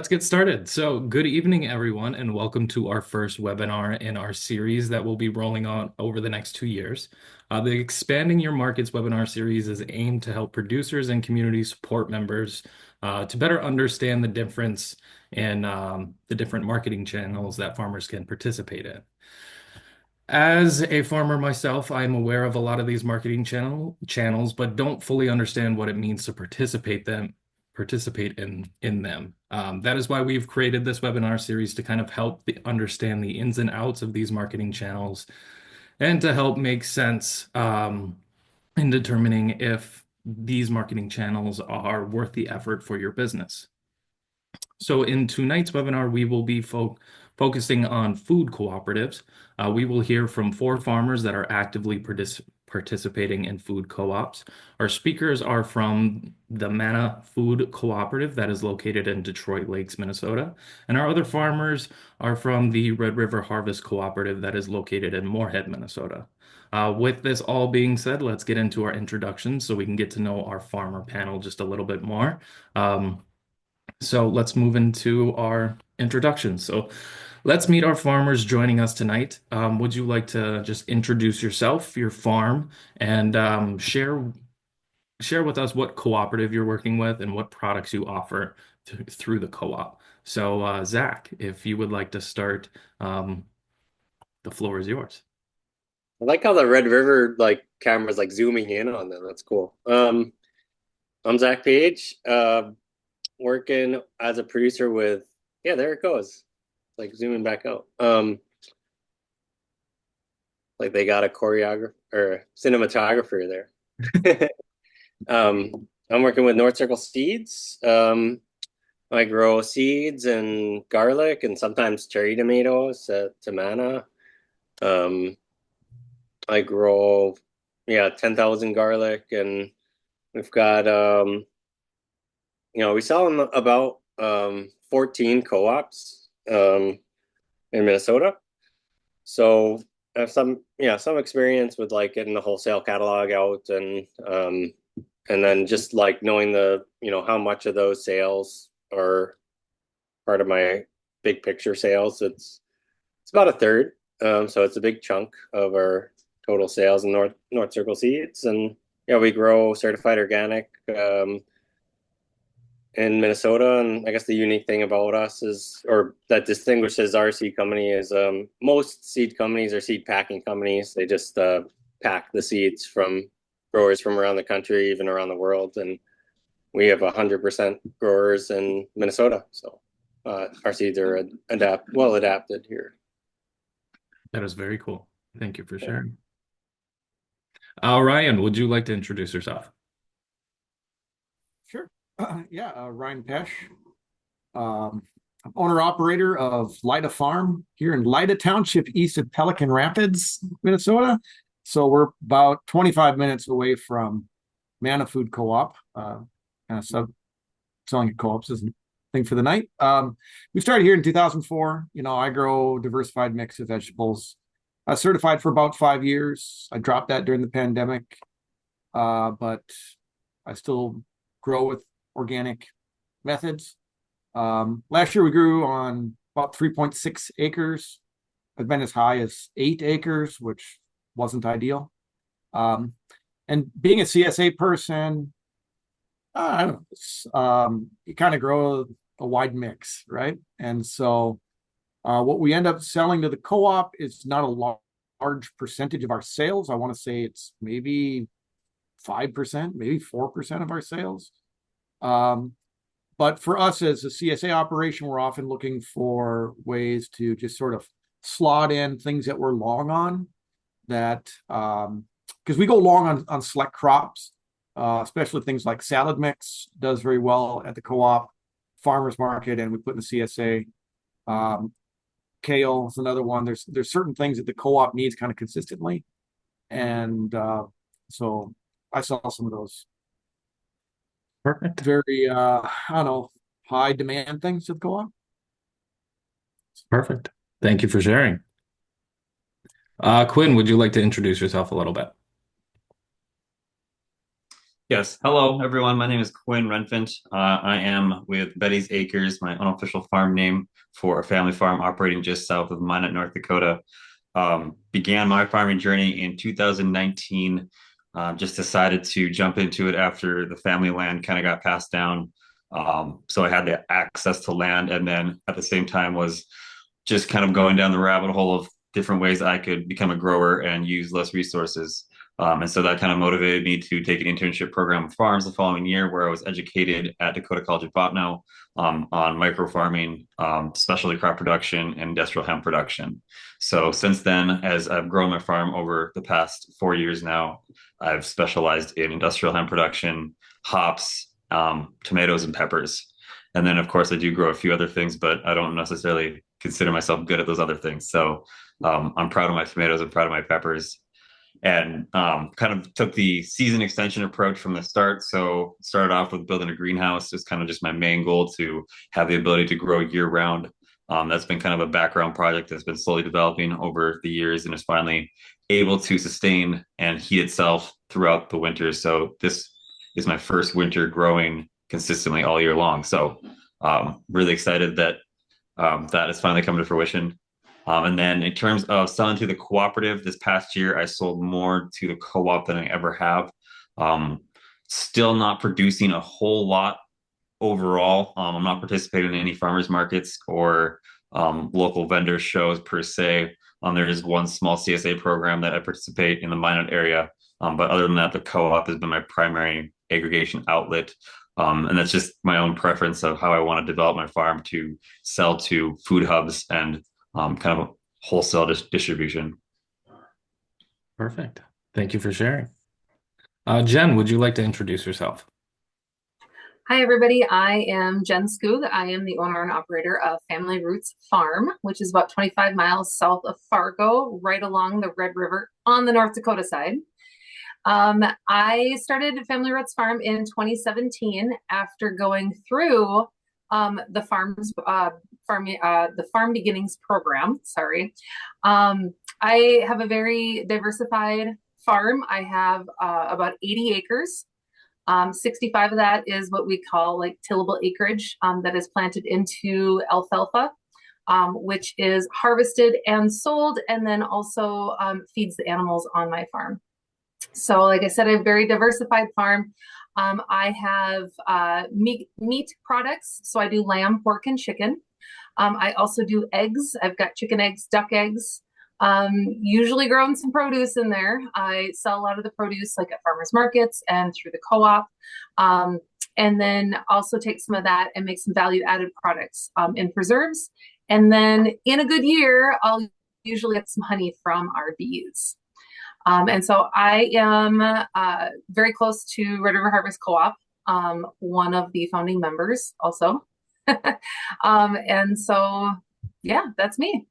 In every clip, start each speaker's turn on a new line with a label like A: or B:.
A: Let's get started. So, good evening, everyone, and welcome to our first webinar in our series that will be rolling on over the next 2 years. The Expanding Your Markets webinar series is aimed to help producers and community support members to better understand the difference in the different marketing channels that farmers can participate in. As a farmer myself, I'm aware of a lot of these marketing channels, but don't fully understand what it means to participate in them. That is why we've created this webinar series to kind of help understand the ins and outs of these marketing channels and to help make sense in determining if these marketing channels are worth the effort for your business. So in tonight's webinar, we will be focusing on food cooperatives. We will hear from 4 farmers that are actively participating in food co-ops. Our speakers are from the Manna Food Cooperative that is located in Detroit Lakes, Minnesota. And our other farmers are from the Red River Harvest Cooperative that is located in Moorhead, Minnesota. With this all being said, let's get into our introductions so we can get to know our farmer panel just a little bit more. So let's move into our introduction. So let's meet our farmers joining us tonight. Would you like to just introduce yourself, your farm, and share with us what cooperative you're working with and what products you offer through the co-op? So Zach, if you would like to start, the floor is yours.
B: I like how the Red River camera's zooming in on them. That's cool. I'm Zach Page, working as a producer with there it goes. Like zooming back out. Like they got a choreographer or cinematographer there. I'm working with North Circle Seeds. I grow seeds and garlic and sometimes cherry tomatoes to Manna. I grow 10,000 garlic, and we've got we sell in about 14 co-ops in Minnesota. So I have some experience with getting the wholesale catalog out, and then just knowing how much of those sales are part of my big picture sales. It's about a third. So it's a big chunk of our total sales in North Circle Seeds. And we grow certified organic in Minnesota. And I guess the unique thing about us or that distinguishes our seed company is most seed companies are seed packing companies. They just pack the seeds from growers from around the country, even around the world. And we have 100% growers in Minnesota. So our seeds are well adapted here.
A: That is very cool. Thank you for sharing. Ryan, would you like to introduce yourself?
C: Sure. Ryan Pesh. I'm owner-operator of Lida Farm here in Lida Township, east of Pelican Rapids, Minnesota. So we're about 25 minutes away from Manna Food Co-op. Kind of selling at co-ops is a thing for the night. We started here in 2004. I grow diversified mix of vegetables. I was certified for about 5 years. I dropped that during the pandemic, but I still grow with organic methods. Last year we grew on about 3.6 acres. I've been as high as 8 acres, which wasn't ideal. And being a CSA person, I don't know, you kind of grow a wide mix, right? And so what we end up selling to the co-op is not a large percentage of our sales. I want to say it's maybe 5%, maybe 4% of our sales. But for us as a CSA operation, we're often looking for ways to just sort of slot in things that we're long on that, because we go long on select crops, especially things like salad mix does very well at the co-op, farmers market, and we put in the CSA. Kale is another one. There's certain things that the co-op needs kind of consistently. And so I saw some of those
A: Perfect.
C: very, I don't know, high demand things to the co-op.
A: Perfect. Thank you for sharing. Quinn, would you like to introduce yourself a little bit?
D: Yes. Hello, everyone. My name is Quinn Renfant. I am with Betty's Acres, my unofficial farm name for a family farm operating just south of Minot, North Dakota. Began my farming journey in 2019. Just decided to jump into it after the family land kind of got passed down. So I had the access to land, and then at the same time was just kind of going down the rabbit hole of different ways I could become a grower and use less resources. And so that kind of motivated me to take an internship program with farms the following year, where I was educated at Dakota College of Botano on micro farming, specialty crop production, and industrial hemp production. So since then, as I've grown my farm over the past 4 years now, I've specialized in industrial hemp production, hops, tomatoes, and peppers. And then, of course, I do grow a few other things, but I don't necessarily consider myself good at those other things. So I'm proud of my tomatoes. I'm proud of my peppers, and kind of took the season extension approach from the start. So started off with building a greenhouse. It's kind of just my main goal to have the ability to grow year round. That's been kind of a background project that's been slowly developing over the years and is finally able to sustain and heat itself throughout the winter. So this is my first winter growing consistently all year long. So really excited that that is finally coming to fruition. And then in terms of selling to the cooperative, this past year, I sold more to the co-op than I ever have. Um, Still not producing a whole lot overall. I'm not participating in any farmers markets or local vendor shows per se. There is one small CSA program that I participate in the Minot area. But other than that, the co-op has been my primary aggregation outlet. And that's just my own preference of how I want to develop my farm to sell to food hubs and kind of wholesale distribution.
A: Perfect. Thank you for sharing. Jen, would you like to introduce yourself?
E: Hi, everybody. I am Jen Skoog. I am the owner and operator of Family Roots Farm, which is about 25 miles south of Fargo, right along the Red River on the North Dakota side. I started Family Roots Farm in 2017 after going through the Farm Beginnings program. Sorry. I have a very diversified farm. I have about 80 acres. 65 of that is what we call like tillable acreage that is planted into alfalfa, which is harvested and sold, and then also feeds the animals on my farm. So, like I said, I have a very diversified farm. I have meat products, so I do lamb, pork, and chicken. I also do eggs. I've got chicken eggs, duck eggs. Usually growing some produce in there. I sell a lot of the produce like at farmers markets and through the co-op. And then also take some of that and make some value added products in preserves. And then in a good year, I'll usually get some honey from our bees. And so I am very close to Red River Harvest Co-op, one of the founding members also. And so, yeah, that's me.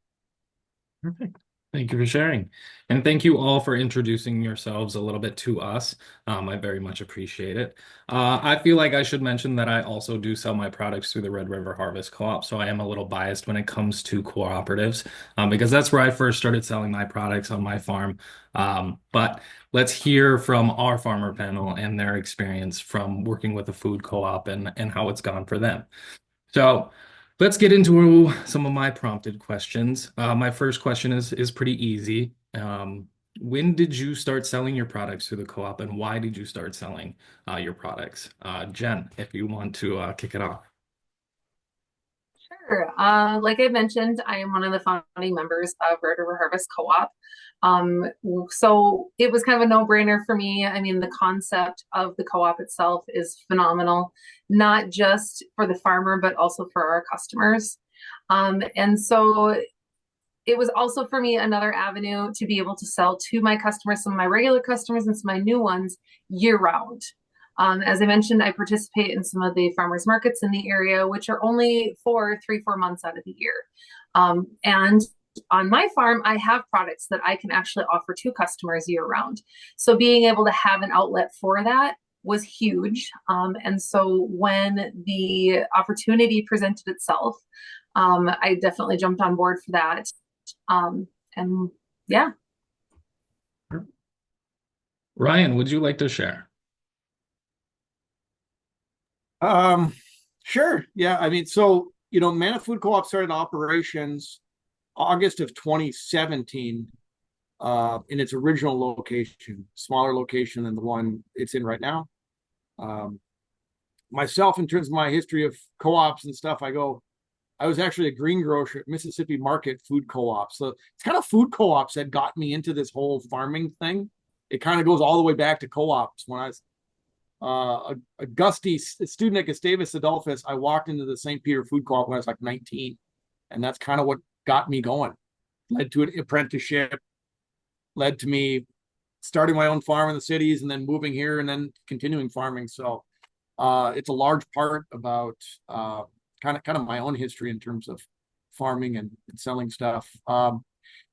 A: Perfect. Thank you for sharing. And thank you all for introducing yourselves a little bit to us. I very much appreciate it. I feel like I should mention that I also do sell my products through the Red River Harvest Co-op, so I am a little biased when it comes to cooperatives, because that's where I first started selling my products on my farm. But let's hear from our farmer panel and their experience from working with a food co-op and how it's gone for them. So let's get into some of my prompted questions. My first question is pretty easy. When did you start selling your products through the co-op, and why did you start selling your products? Jen, if you want to kick it off.
E: Sure. Like I mentioned, I am one of the founding members of Red River Harvest Co-op. So it was kind of a no-brainer for me. I mean, the concept of the co-op itself is phenomenal, not just for the farmer, but also for our customers. And so it was also for me another avenue to be able to sell to my customers, some of my regular customers and some of my new ones year round. As I mentioned, I participate in some of the farmers markets in the area, which are only for 3-4 months out of the year. And on my farm, I have products that I can actually offer to customers year round. So being able to have an outlet for that was huge. And so when the opportunity presented itself, I definitely jumped on board for that. And yeah.
A: Ryan, would you like to share?
C: Um, sure. Yeah. I mean, so, Mana Food Co-op started operations August of 2017 in its original location, smaller location than the one it's in right now. Um, Myself, in terms of my history of co-ops and stuff, I was actually a green grocer at Mississippi Market Food Co-op. So it's kind of food co-ops that got me into this whole farming thing. It kind of goes all the way back to co-ops. When I was a student at Gustavus Adolphus, I walked into the St. Peter Food Co-op when I was like 19. And that's kind of what got me going. Led to an apprenticeship, led to me starting my own farm in the cities and then moving here and then continuing farming. So it's a large part about kind of my own history in terms of farming and selling stuff. And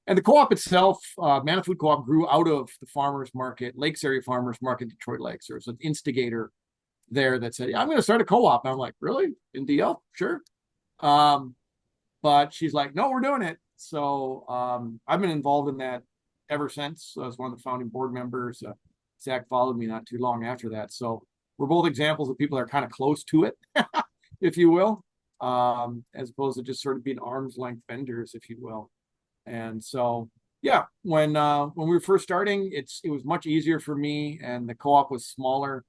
C: the co-op itself, Mana Food Co-op, grew out of the farmers market, Lakes Area Farmers Market, Detroit Lakes. There was an instigator there that said, yeah, I'm going to start a co-op. And I'm like, really? In DL? Sure. Um, but she's like, no, we're doing it. So I've been involved in that ever since. I was one of the founding board members. Zach followed me not too long after that. So we're both examples of people that are kind of close to it, if you will, as opposed to just sort of being arm's length vendors, if you will. And so, yeah, when we were first starting, it was much easier for me, and the co-op was smaller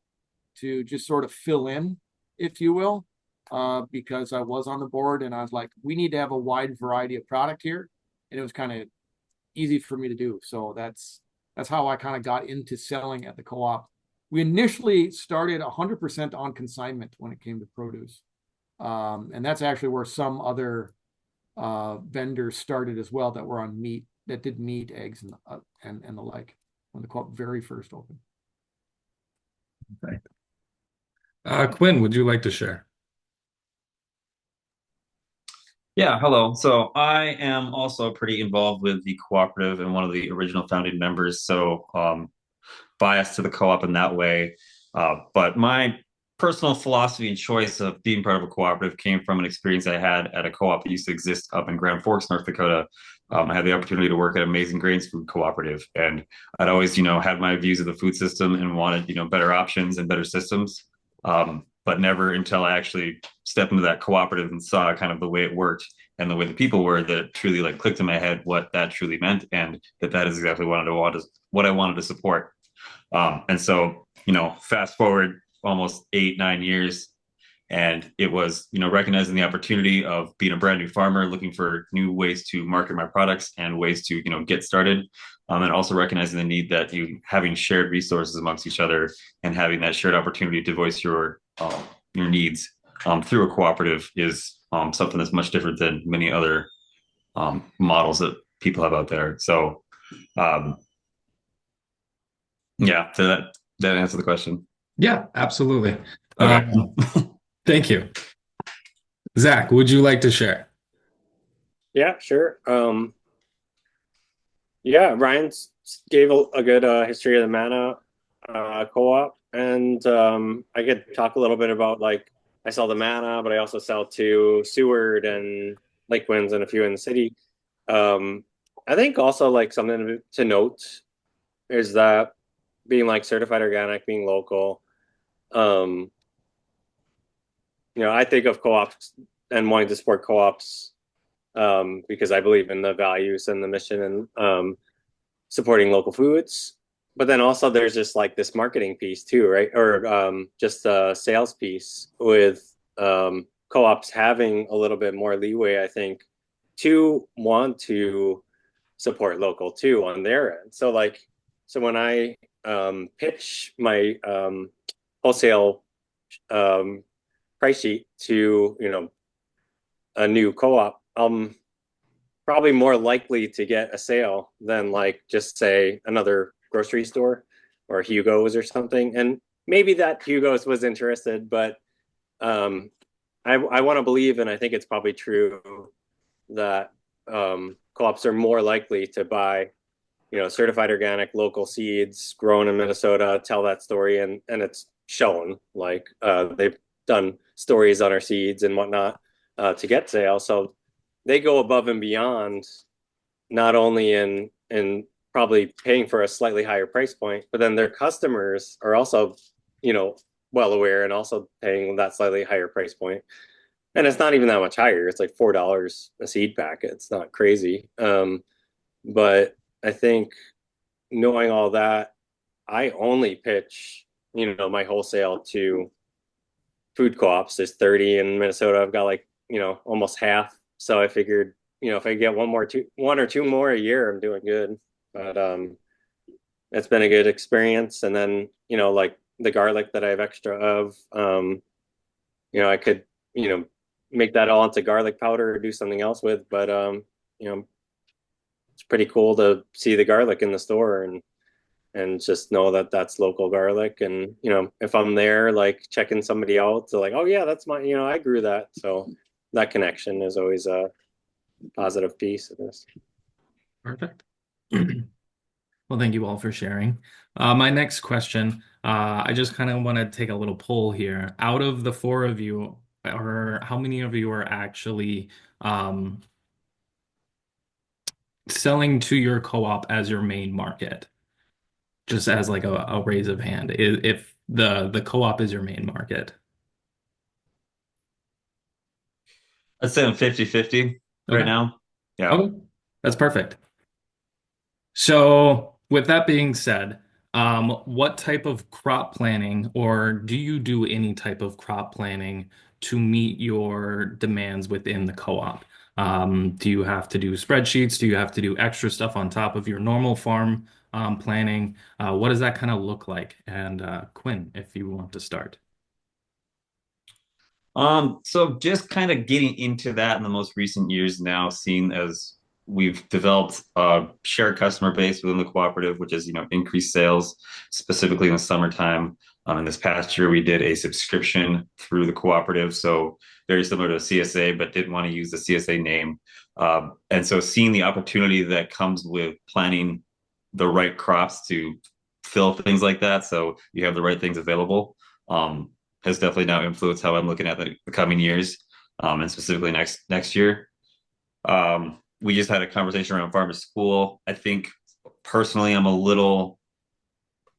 C: to just sort of fill in, if you will, because I was on the board and I was like, we need to have a wide variety of product here, and it was kind of easy for me to do. So that's how I kind of got into selling at the co-op. We initially started 100% on consignment when it came to produce, and that's actually where some other vendors started as well that were on meat, that did meat, eggs, and the like when the co-op very first opened.
A: Okay. Quinn, would you like to share?
D: Yeah, hello. So I am also pretty involved with the cooperative and one of the original founding members. So biased to the co-op in that way. But my personal philosophy and choice of being part of a cooperative came from an experience I had at a co-op that used to exist up in Grand Forks, North Dakota. I had the opportunity to work at Amazing Grains Food Cooperative, and I'd always, had my views of the food system and wanted, better options and better systems. But never until I actually stepped into that cooperative and saw kind of the way it worked and the way the people were that it truly like clicked in my head what that truly meant, and that is exactly what I wanted to support. And so, fast forward almost 8, 9 years, and it was, recognizing the opportunity of being a brand new farmer, looking for new ways to market my products and ways to, get started. And also recognizing the need that having shared resources amongst each other and having that shared opportunity to voice your needs through a cooperative is something that's much different than many other models that people have out there. So, yeah, so that answer the question.
A: Yeah, absolutely.
D: Okay.
A: Thank you. Zach, would you like to share?
B: Yeah, sure. Yeah, Ryan gave a good history of the Mana co-op, and I could talk a little bit about like I sell the Mana, but I also sell to Seward and Lake Winds and a few in the city. I think also like something to note is that being like certified organic, being local, um, I think of co-ops and wanting to support co-ops because I believe in the values and the mission and supporting local foods. But then also there's just like this marketing piece too, right? Or just a sales piece with co-ops having a little bit more leeway, I think, to want to support local too on their end. So when I pitch my wholesale price sheet to a new co-op, probably more likely to get a sale than like just say another grocery store or Hugo's or something. And maybe that Hugo's was interested, but I want to believe, and I think it's probably true, that co-ops are more likely to buy certified organic local seeds grown in Minnesota, tell that story, and it's shown. Like they've done stories on our seeds and whatnot to get sales. So they go above and beyond, not only in probably paying for a slightly higher price point, but then their customers are also, well aware and also paying that slightly higher price point. And it's not even that much higher. It's like $4 a seed packet. It's not crazy. But I think knowing all that, I only pitch, my wholesale to food co-ops. There's 30 in Minnesota. I've got like, almost half. So I figured, if I get one or two more a year, I'm doing good. But it's been a good experience. And then, like the garlic that I have extra of, I could, make that all into garlic powder or do something else with. But you know, it's pretty cool to see the garlic in the store and just know that that's local garlic. And if I'm there like checking somebody out, so like, oh yeah, that's my, I grew that. So that connection is always a positive piece of this.
A: Perfect. Well, thank you all for sharing. My next question, I just kind of want to take a little poll here. Out of the four of you, or how many of you are actually um, selling to your co-op as your main market? Just as like a raise of hand, if the co-op is your main market.
D: I'd say I'm 50-50 right
A: Okay.
D: now. Yeah.
A: Okay. That's perfect. So, with that being said, what type of crop planning, or do you do any type of crop planning to meet your demands within the co-op? Do you have to do spreadsheets? Do you have to do extra stuff on top of your normal farm planning? What does that kind of look like? And Quinn, if you want to start.
D: So just kind of getting into that in the most recent years now, seeing as we've developed a shared customer base within the cooperative, which is, increased sales, specifically in the summertime. And this past year, we did a subscription through the cooperative. So very similar to a CSA, but didn't want to use the CSA name. And so seeing the opportunity that comes with planning the right crops to fill things like that, so you have the right things available. Has definitely now influenced how I'm looking at the coming years, and specifically next year. We just had a conversation around farm to school. I think personally, I'm a little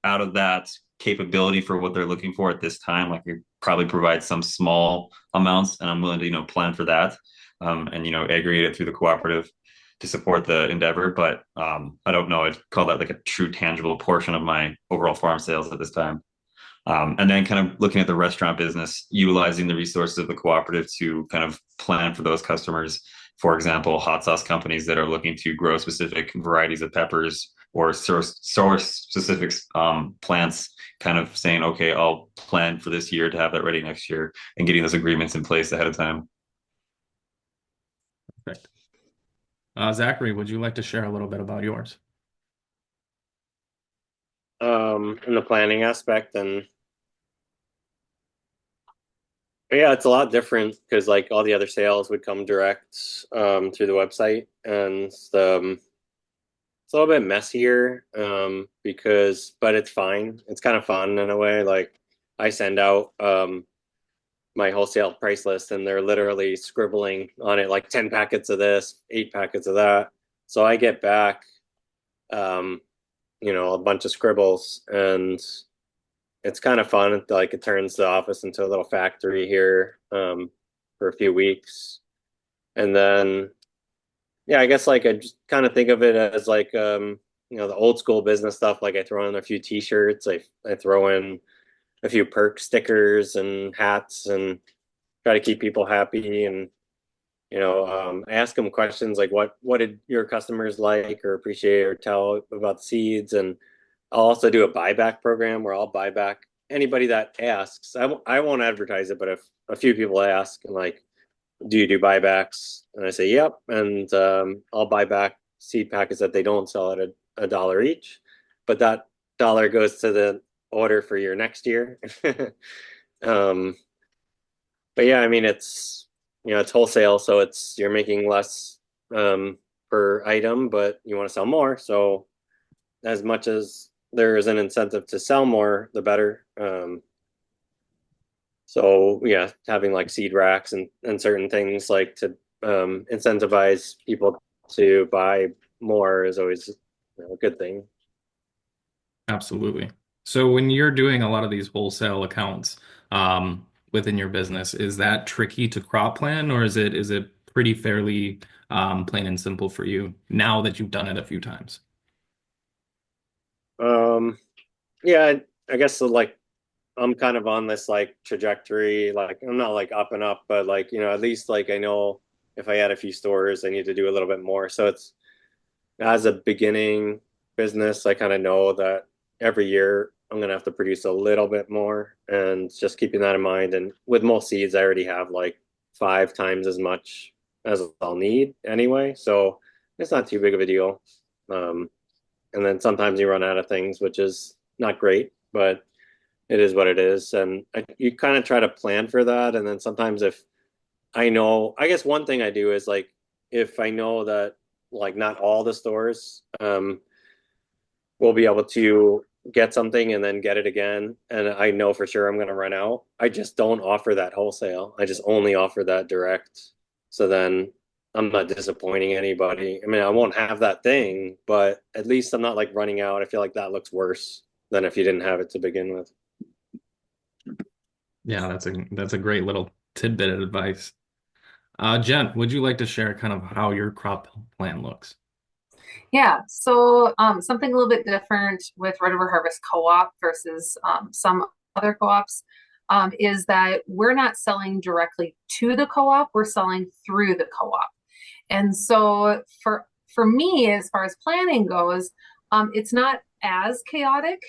D: out of that capability for what they're looking for at this time. Like, we probably provide some small amounts, and I'm willing to plan for that, and aggregate it through the cooperative to support the endeavor. But I don't know. I'd call that like a true tangible portion of my overall farm sales at this time. And then kind of looking at the restaurant business, utilizing the resources of the cooperative to kind of plan for those customers. For example, hot sauce companies that are looking to grow specific varieties of peppers or source specific plants, kind of saying, okay, I'll plan for this year to have that ready next year, and getting those agreements in place ahead of time.
A: Perfect. Zachary, would you like to share a little bit about yours?
B: In the planning aspect, and yeah, it's a lot different because like all the other sales would come direct through the website, and it's a little bit messier because, but it's fine. It's kind of fun in a way. Like I send out my wholesale price list, and they're literally scribbling on it like 10 packets of this, 8 packets of that. So I get back, um, a bunch of scribbles, and it's kind of fun. Like it turns the office into a little factory here for a few weeks. And then, yeah, I guess like I just kind of think of it as like, the old school business stuff. Like I throw in a few t-shirts, I throw in a few perk stickers and hats and try to keep people happy. And, ask them questions like what did your customers like or appreciate or tell about the seeds. And I'll also do a buyback program where I'll buy back anybody that asks. I won't advertise it, but if a few people ask and like, do you do buybacks? And I say, yep. And I'll buy back seed packets that they don't sell at a dollar each, but that dollar goes to the order for your next year. um, but yeah, I mean, it's wholesale, so you're making less per item, but you want to sell more. So as much as there is an incentive to sell more, the better. So yeah, having like seed racks and certain things like to incentivize people to buy more is always a good thing.
A: Absolutely. So when you're doing a lot of these wholesale accounts within your business, is that tricky to crop plan, or is it pretty fairly plain and simple for you now that you've done it a few times?
B: Um, yeah, I guess so, like I'm kind of on this like trajectory. Like I'm not like up and up, but like, at least like I know if I add a few stores, I need to do a little bit more. So it's as a beginning business, I kind of know that every year I'm gonna have to produce a little bit more, and just keeping that in mind. And with most seeds, I already have like 5 times as much as I'll need anyway, so it's not too big of a deal. Um, and then sometimes you run out of things, which is not great, but it is what it is. And you kind of try to plan for that. And then sometimes if I know, I guess one thing I do is like if I know that like not all the stores will be able to get something and then get it again, and I know for sure I'm going to run out, I just don't offer that wholesale. I just only offer that direct. So then I'm not disappointing anybody. I mean, I won't have that thing, but at least I'm not like running out. I feel like that looks worse than if you didn't have it to begin with.
A: Yeah, that's a great little tidbit of advice. Jen, would you like to share kind of how your crop plan looks?
E: Yeah, so something a little bit different with Red River Harvest Co-op versus some other co-ops is that we're not selling directly to the co-op, we're selling through the co-op. And so for me, as far as planning goes, it's not as chaotic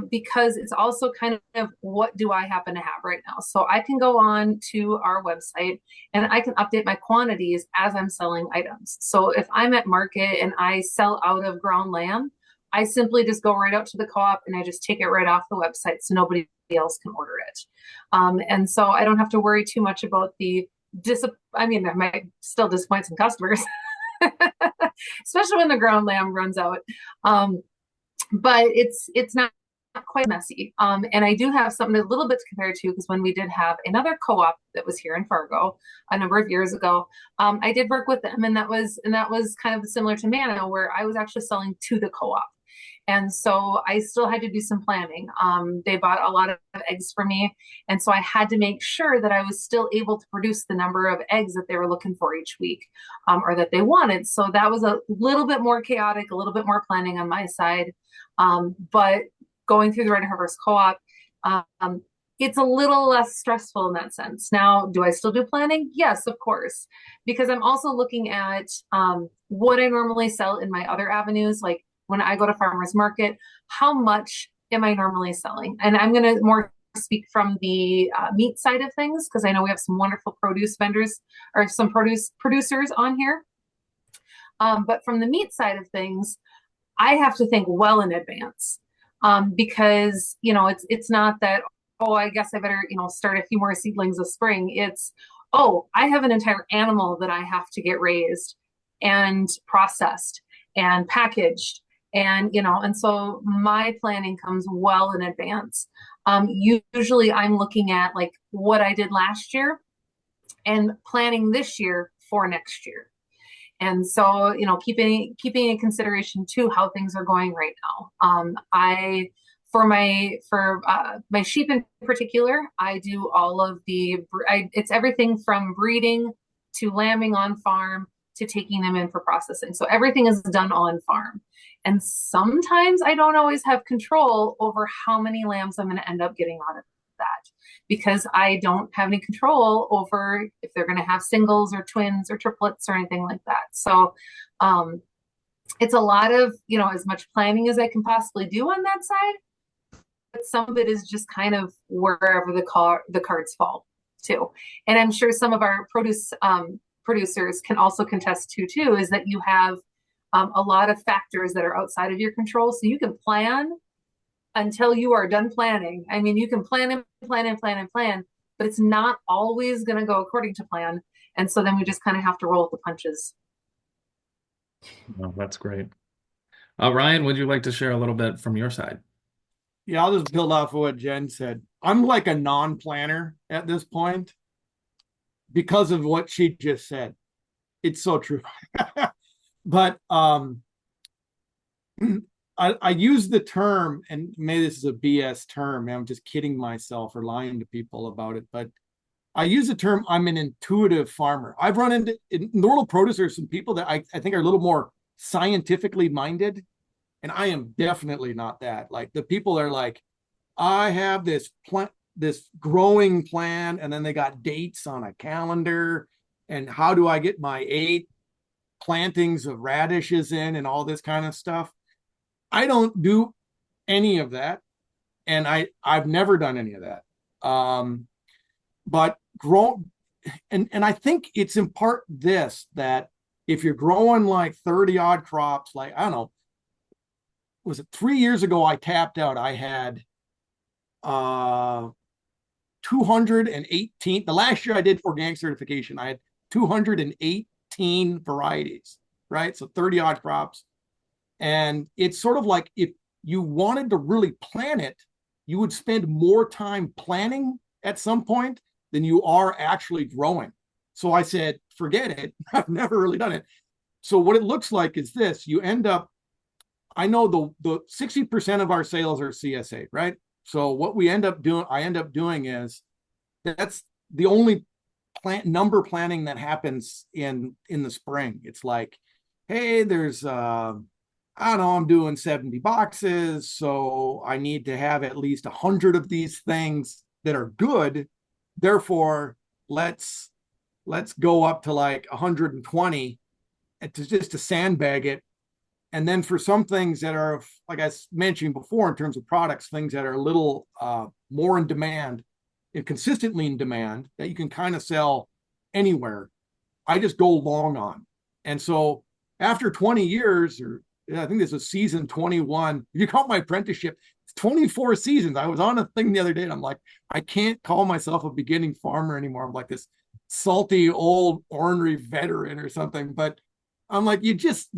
E: because it's also kind of what do I happen to have right now. So I can go on to our website and I can update my quantities as I'm selling items. So if I'm at market and I sell out of ground lamb, I simply just go right out to the co-op and I just take it right off the website so nobody else can order it. And so I don't have to worry too much about I mean, that might still disappoint some customers, especially when the ground lamb runs out. But it's not quite messy. And I do have something a little bit to compare to because when we did have another co-op that was here in Fargo a number of years ago, I did work with them, and that was kind of similar to Mana, where I was actually selling to the co-op. And so I still had to do some planning. They bought a lot of eggs for me. And so I had to make sure that I was still able to produce the number of eggs that they were looking for each week or that they wanted. So that was a little bit more chaotic, a little bit more planning on my side. But going through the Red Harvest Co-op, it's a little less stressful in that sense. Now, do I still do planning? Yes, of course, because I'm also looking at what I normally sell in my other avenues, like when I go to farmers market, how much am I normally selling? And I'm going to more speak from the meat side of things because I know we have some wonderful produce vendors or some produce producers on here. But from the meat side of things, I have to think well in advance because it's not that, oh, I guess I better start a few more seedlings this spring. It's, oh, I have an entire animal that I have to get raised and processed and packaged, and so my planning comes well in advance. Usually I'm looking at like what I did last year and planning this year for next year. And so, keeping in consideration too how things are going right now. I for my sheep in particular, I do all of it's everything from breeding to lambing on farm to taking them in for processing. So everything is done on farm. And sometimes I don't always have control over how many lambs I'm going to end up getting out of that because I don't have any control over if they're going to have singles or twins or triplets or anything like that. So it's a lot of, as much planning as I can possibly do on that side. But some of it is just kind of wherever the cards fall too. And I'm sure some of our producers can also contest too, is that you have a lot of factors that are outside of your control. So you can plan until you are done planning. I mean, you can plan and plan and plan and plan, but it's not always going to go according to plan. And so then we just kind of have to roll with the punches.
A: Oh, that's great. Ryan, would you like to share a little bit from your side?
C: Yeah, I'll just build off of what Jen said. I'm like a non-planner at this point because of what she just said. It's so true. But I use the term, and maybe this is a BS term, and I'm just kidding myself or lying to people about it, but I use the term I'm an intuitive farmer. I've run into in the world of produce, there's some people that I think are a little more scientifically minded, and I am definitely not that. Like the people are like, I have this plant, this growing plan, and then they got dates on a calendar, and how do I get my 8 plantings of radishes in and all this kind of stuff. I don't do any of that, and I've never done any of that. But grow, and I think it's in part this, that if you're growing like 30 odd crops, like I don't know, was it 3 years ago I tapped out? I had 218. The last year I did organic certification, I had 218 varieties, right? So 30 odd crops. And it's sort of like if you wanted to really plan it, you would spend more time planning at some point than you are actually growing. So I said, forget it. I've never really done it. So what it looks like is this: you end up, I know the 60% of our sales are CSA, right? So what we end up doing, I end up doing is that's the only plant number planning that happens in the spring. It's like, hey, there's I don't know, I'm doing 70 boxes, so I need to have at least 100 of these things that are good. Therefore, let's go up to like 120 to just to sandbag it. And then for some things that are, like I mentioned before, in terms of products, things that are a little more in demand and consistently in demand that you can kind of sell anywhere, I just go long on. And so after 20 years, or I think this was season 21, if you count my apprenticeship, it's 24 seasons. I was on a thing the other day and I'm like, I can't call myself a beginning farmer anymore. I'm like this salty old ornery veteran or something. But I'm like, you just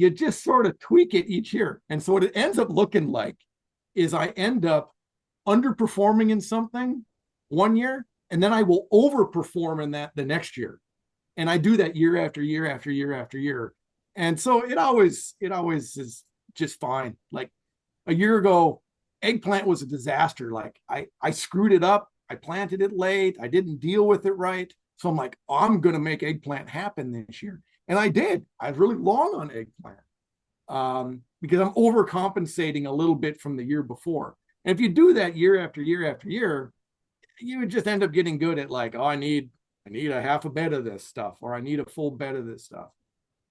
C: sort of tweak it each year. And so what it ends up looking like is I end up underperforming in something one year, and then I will overperform in that the next year. And I do that year after year after year after year. And so it always is just fine. Like a year ago, eggplant was a disaster. Like I screwed it up. I planted it late. I didn't deal with it right. So I'm like, oh, I'm going to make eggplant happen this year. And I did. I was really long on eggplant because I'm overcompensating a little bit from the year before. And if you do that year after year after year, you would just end up getting good at like, oh, I need a half a bed of this stuff, or I need a full bed of this stuff.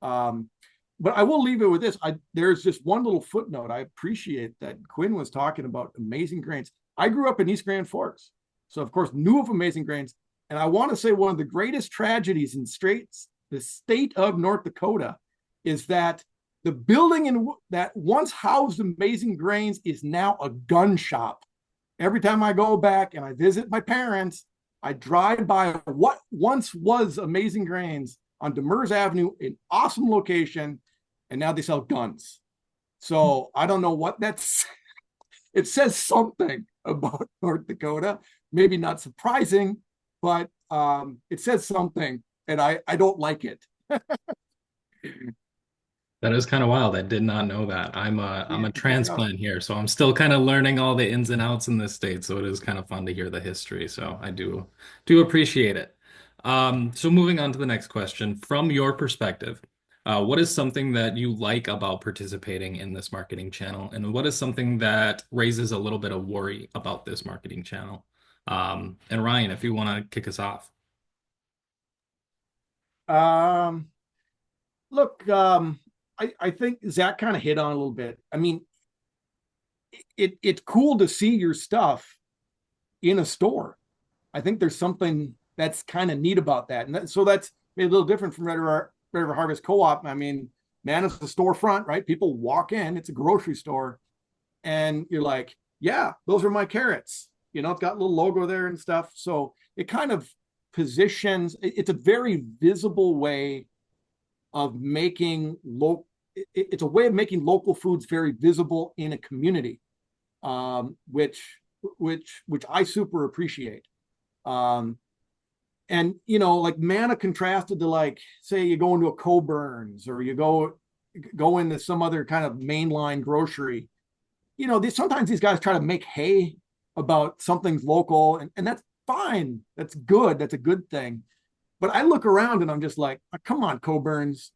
C: But I will leave it with this. There's just one little footnote. I appreciate that Quinn was talking about Amazing Grains. I grew up in East Grand Forks, so of course knew of Amazing Grains. And I want to say one of the greatest tragedies in the state of North Dakota is that the building that once housed Amazing Grains is now a gun shop. Every time I go back and I visit my parents, I drive by what once was Amazing Grains on Demers Avenue, an awesome location, and now they sell guns. So I don't know what that's. It says something about North Dakota, maybe not surprising, but it says something, and I don't like it.
A: That is kind of wild. I did not know that. I'm a transplant here, so I'm still kind of learning all the ins and outs in this state. So it is kind of fun to hear the history. So I do appreciate it. So moving on to the next question, from your perspective, what is something that you like about participating in this marketing channel, and what is something that raises a little bit of worry about this marketing channel? And Ryan, if you want to kick us off.
C: Look, I think Zach kind of hit on a little bit. I mean, it's cool to see your stuff in a store. I think there's something that's kind of neat about that. And so that's maybe a little different from Red River Harvest Co-op. I mean, man, it's a storefront, right? People walk in, it's a grocery store, and you're like, yeah, those are my carrots. You know, it's got a little logo there and stuff. So it kind of positions, it's a very visible way of making it's a way of making local foods very visible in a community, which I super appreciate. And you know, like Manna contrasted to, like, say you go into a Coburn's or you go into some other kind of mainline grocery, sometimes these guys try to make hay about something's local, and that's fine. That's good. That's a good thing. But I look around and I'm just like, oh, come on, Coburns.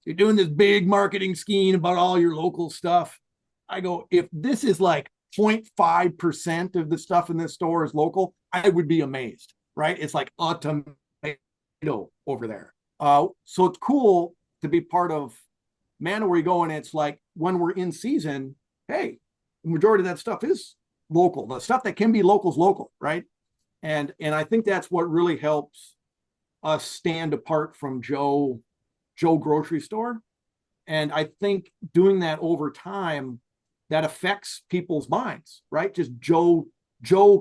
C: You're doing this big marketing scheme about all your local stuff. I go, if this is like 0.5% of the stuff in this store is local, I would be amazed, right? It's like a tomato over there. So it's cool to be part of Mana where you go, and it's like when we're in season, hey, the majority of that stuff is local. The stuff that can be local is local, right? And I think that's what really helps us stand apart from Joe grocery store. And I think doing that over time, that affects people's minds, right? Just Joe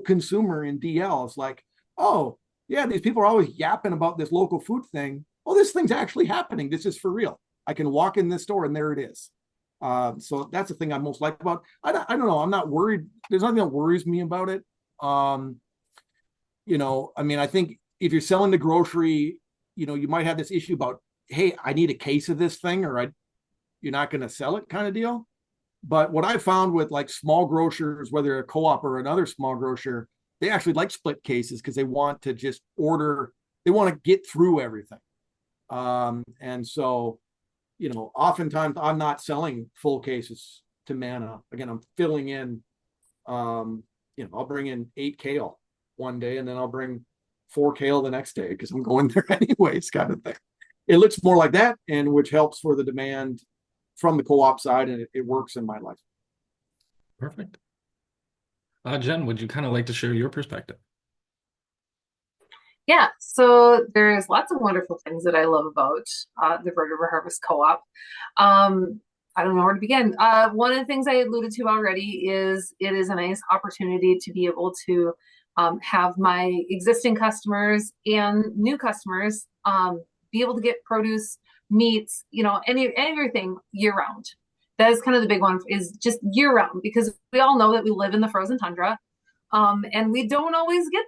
C: consumer in DL is like, oh yeah, these people are always yapping about this local food thing. Oh, this thing's actually happening. This is for real. I can walk in this store and there it is. So that's the thing I most like about. I don't know. I'm not worried. There's nothing that worries me about it. I mean, I think if you're selling the grocery, you might have this issue about, hey, I need a case of this thing, or you're not going to sell it, kind of deal. But what I found with like small grocers, whether a co-op or another small grocer, they actually like split cases because they want to just order. They want to get through everything. And so, oftentimes I'm not selling full cases to Mana. Again, I'm filling in. I'll bring in 8 kale one day, and then I'll bring 4 kale the next day because I'm going there anyways, kind of thing. It looks more like that, and which helps for the demand from the co-op side, and it works in my life.
A: Perfect. Jen, would you kind of like to share your perspective?
E: Yeah, so there's lots of wonderful things that I love about the Red River Harvest Co-op. I don't know where to begin. One of the things I alluded to already is it is a nice opportunity to be able to have my existing customers and new customers be able to get produce, meats, everything year round. That is kind of the big one, is just year round, because we all know that we live in the frozen tundra, and we don't always get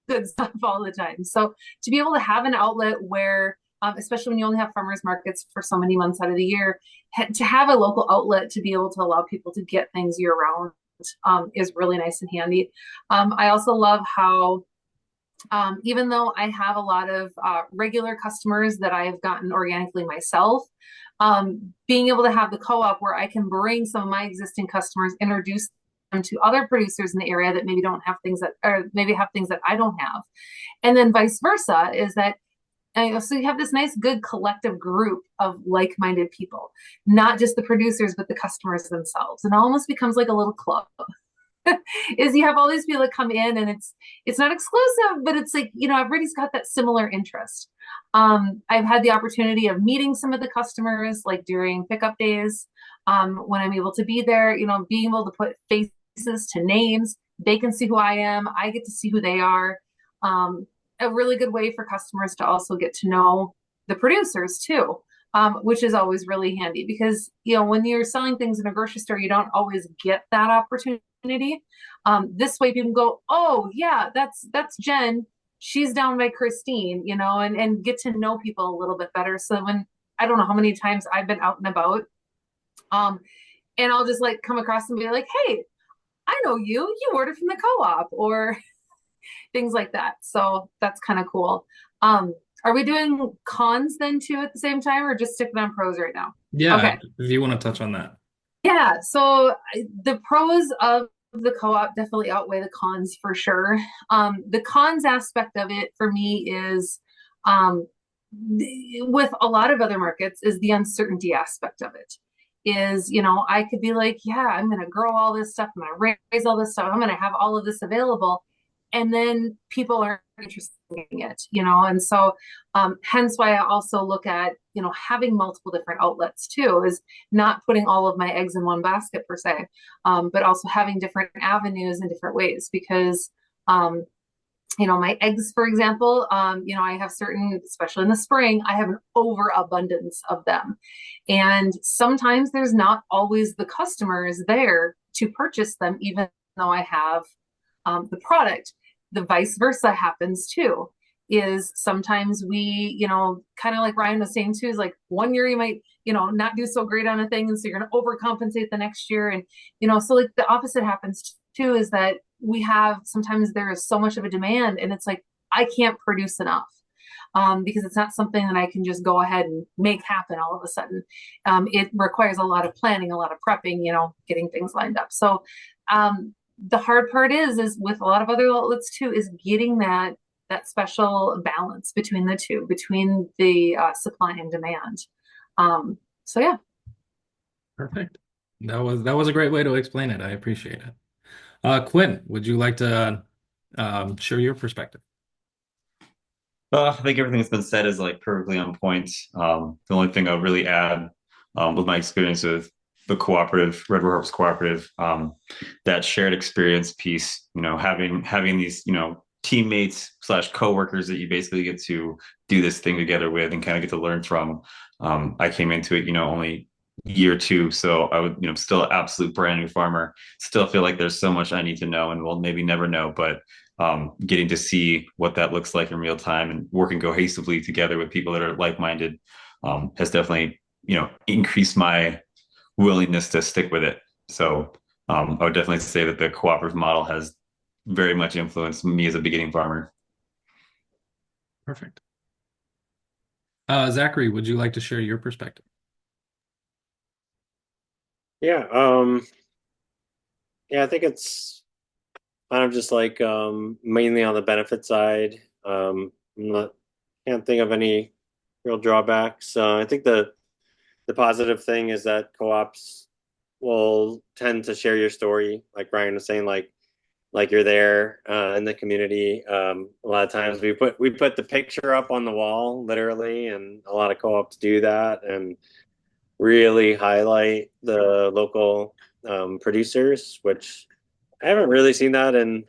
E: good stuff all the time. So to be able to have an outlet where, especially when you only have farmers markets for so many months out of the year, to have a local outlet to be able to allow people to get things year round is really nice and handy. I also love how even though I have a lot of regular customers that I have gotten organically myself, being able to have the co-op where I can bring some of my existing customers, introduce them to other producers in the area that maybe don't have things that, or maybe have things that I don't have. And then vice versa is that, so you have this nice, good collective group of like-minded people, not just the producers, but the customers themselves. And it almost becomes like a little club. Is you have all these people that come in, and it's not exclusive, but it's like, everybody's got that similar interest. I've had the opportunity of meeting some of the customers, like during pickup days, when I'm able to be there, being able to put faces to names. They can see who I am. I get to see who they are. A really good way for customers to also get to know the producers too, which is always really handy because, when you're selling things in a grocery store, you don't always get that opportunity. This way people go, oh yeah, that's Jen. She's down by Christine, and get to know people a little bit better. So when, I don't know how many times I've been out and about, and I'll just like come across and be like, hey, I know you ordered from the co-op, or things like that. So that's kind of cool. Are we doing cons then too at the same time, or just sticking on pros right now?
A: Yeah,
E: okay.
A: If you want to touch on that.
E: Yeah, so the pros of the co-op definitely outweigh the cons for sure. The cons aspect of it for me is, with a lot of other markets, is the uncertainty aspect of it. Is, I could be like, yeah, I'm going to grow all this stuff, I'm going to raise all this stuff, I'm going to have all of this available, and then people aren't interested in it, and so hence why I also look at, having multiple different outlets too, is not putting all of my eggs in one basket per se, but also having different avenues in different ways, because my eggs, for example, I have certain, especially in the spring, I have an overabundance of them. And sometimes there's not always the customers there to purchase them, even though I have the product. The vice versa happens too. is sometimes we, kind of like Ryan was saying too, is like one year you might, not do so great on a thing. And so you're going to overcompensate the next year. And, so like the opposite happens too, is that sometimes there is so much of a demand and it's like, I can't produce enough. Because it's not something that I can just go ahead and make happen all of a sudden. It requires a lot of planning, a lot of prepping, getting things lined up. So the hard part is with a lot of other outlets too, is getting that special balance between the two, between the supply and demand. So yeah.
A: Perfect. That was a great way to explain it. I appreciate it. Quinn, would you like to share your perspective?
D: I think everything that's been said is like perfectly on point. The only thing I'll really add with my experience with the cooperative, Red River Harvest Cooperative, that shared experience piece, having these, teammates slash coworkers that you basically get to do this thing together with and kind of get to learn from. I came into it, only year two, so I would, still an absolute brand new farmer. Still feel like there's so much I need to know and will maybe never know, but getting to see what that looks like in real time and working cohesively together with people that are like-minded has definitely, increased my willingness to stick with it. So I would definitely say that the cooperative model has very much influenced me as a beginning farmer.
A: Perfect. Zachary, would you like to share your perspective?
B: Yeah, yeah, I think it's kind of just like mainly on the benefit side. Can't think of any real drawbacks. I think the positive thing is that co-ops will tend to share your story, like Brian was saying, like you're there in the community. A lot of times we put the picture up on the wall, literally, and a lot of co-ops do that and really highlight the local producers, which I haven't really seen that in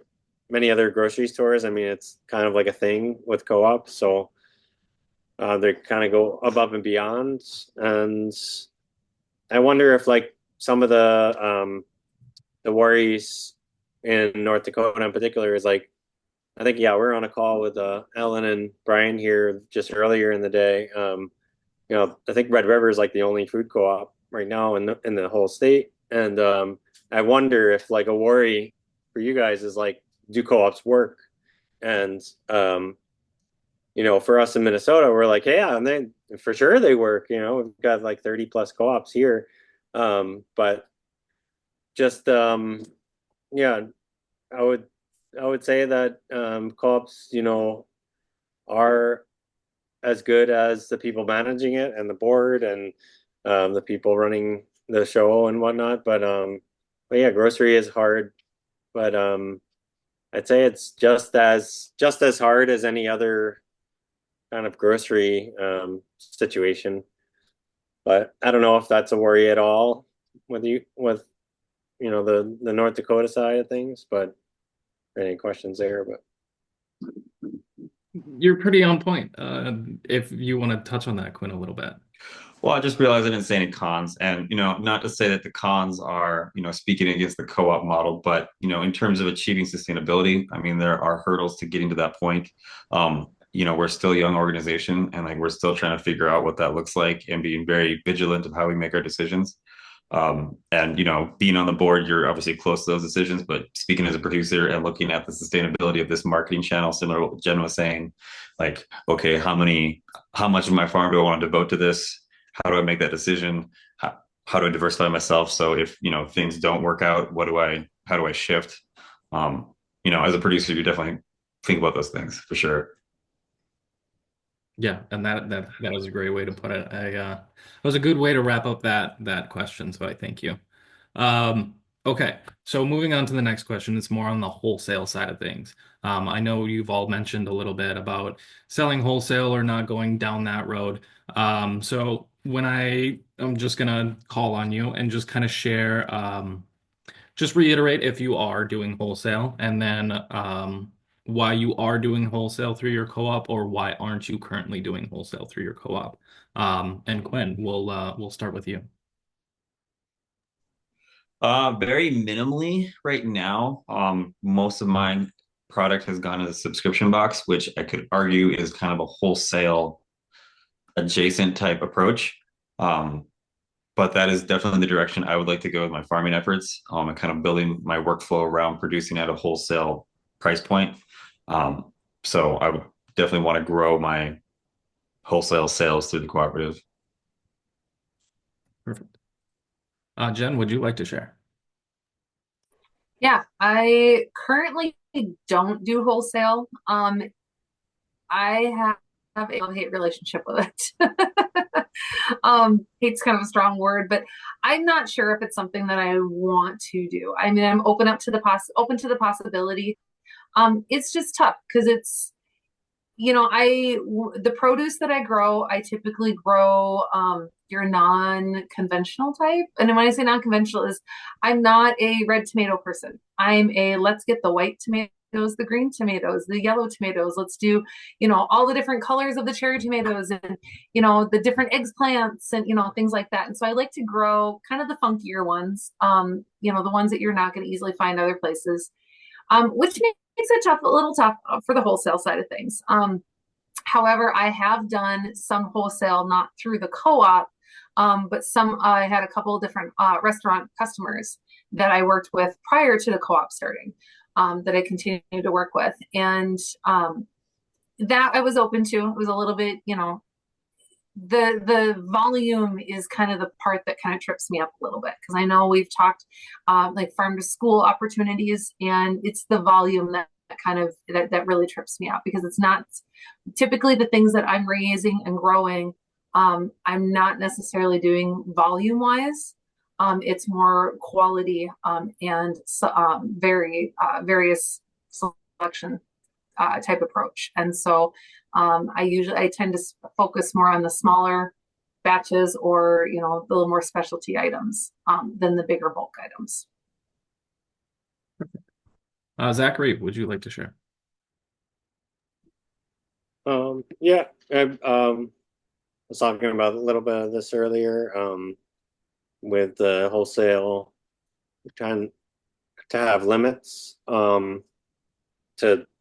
B: many other grocery stores. I mean, it's kind of like a thing with co-ops, so they kind of go above and beyond. And I wonder if like some of the worries in North Dakota in particular is like I think yeah we're on a call with Ellen and Brian here just earlier in the day. I think Red River is like the only food co-op right now in the whole state, and I wonder if like a worry for you guys is like do co-ops work? And for us in Minnesota, we're like, hey, yeah, and they for sure they work. We've got like 30 plus co-ops here, but just yeah, I would I would say that co-ops, are as good as the people managing it and the board and the people running the show and whatnot. But yeah, grocery is hard. But I'd say it's just as hard as any other kind of grocery situation. But I don't know if that's a worry at all with the North Dakota side of things. But any questions there? But
A: You're pretty on point. If you want to touch on that, Quinn, a little bit.
D: Well, I just realized I didn't say any cons, and not to say that the cons are, speaking against the co-op model, but in terms of achieving sustainability, I mean, there are hurdles to getting to that point. We're still a young organization, and like we're still trying to figure out what that looks like, and being very vigilant of how we make our decisions. And being on the board, you're obviously close to those decisions, but speaking as a producer and looking at the sustainability of this marketing channel, similar to what Jen was saying, like, okay, how much of my farm do I want to devote to this? How do I make that decision? How do I diversify myself? So if things don't work out, how do I shift? As a producer, you definitely think about those things for sure.
A: Yeah, and that was a great way to put it. It was a good way to wrap up that question. So I thank you. Okay, so moving on to the next question, it's more on the wholesale side of things. I know you've all mentioned a little bit about selling wholesale or not going down that road. So I'm just gonna call on you and just kind of share, just reiterate if you are doing wholesale, and then why you are doing wholesale through your co-op, or why aren't you currently doing wholesale through your co-op. And Quinn, we'll start with you.
D: Very minimally right now. Most of my product has gone to the subscription box, which I could argue is kind of a wholesale adjacent type approach. Um, but that is definitely the direction I would like to go with my farming efforts. And kind of building my workflow around producing at a wholesale price point. Um, so I would definitely want to grow my wholesale sales through the cooperative.
A: Perfect. Jen, would you like to share?
E: Yeah, I currently don't do wholesale. I have a love-hate relationship with it. Hate's kind of a strong word, but I'm not sure if it's something that I want to do. I mean, I'm open to the possibility. It's just tough because it's, the produce that I grow, I typically grow your non-conventional type. And when I say non-conventional is I'm not a red tomato person. I'm a let's get the white tomatoes, the green tomatoes, the yellow tomatoes. Let's do, all the different colors of the cherry tomatoes and, the different eggplants and, things like that. And so I like to grow kind of the funkier ones, the ones that you're not going to easily find other places, which makes it a little tough for the wholesale side of things. However, I have done some wholesale, not through the co-op, but I had a couple of different restaurant customers that I worked with prior to the co-op starting, that I continued to work with. And that I was open to. It was a little bit, the volume is kind of the part that kind of trips me up a little bit because I know we've talked like farm to school opportunities, and it's the volume that really trips me up because it's not typically the things that I'm raising and growing. I'm not necessarily doing volume wise. It's more quality and various selection type approach. And so I tend to focus more on the smaller batches or, the little more specialty items than the bigger bulk items.
A: Zachary, would you like to share?
B: Yeah, I was talking about a little bit of this earlier, with the wholesale, trying to have limits, to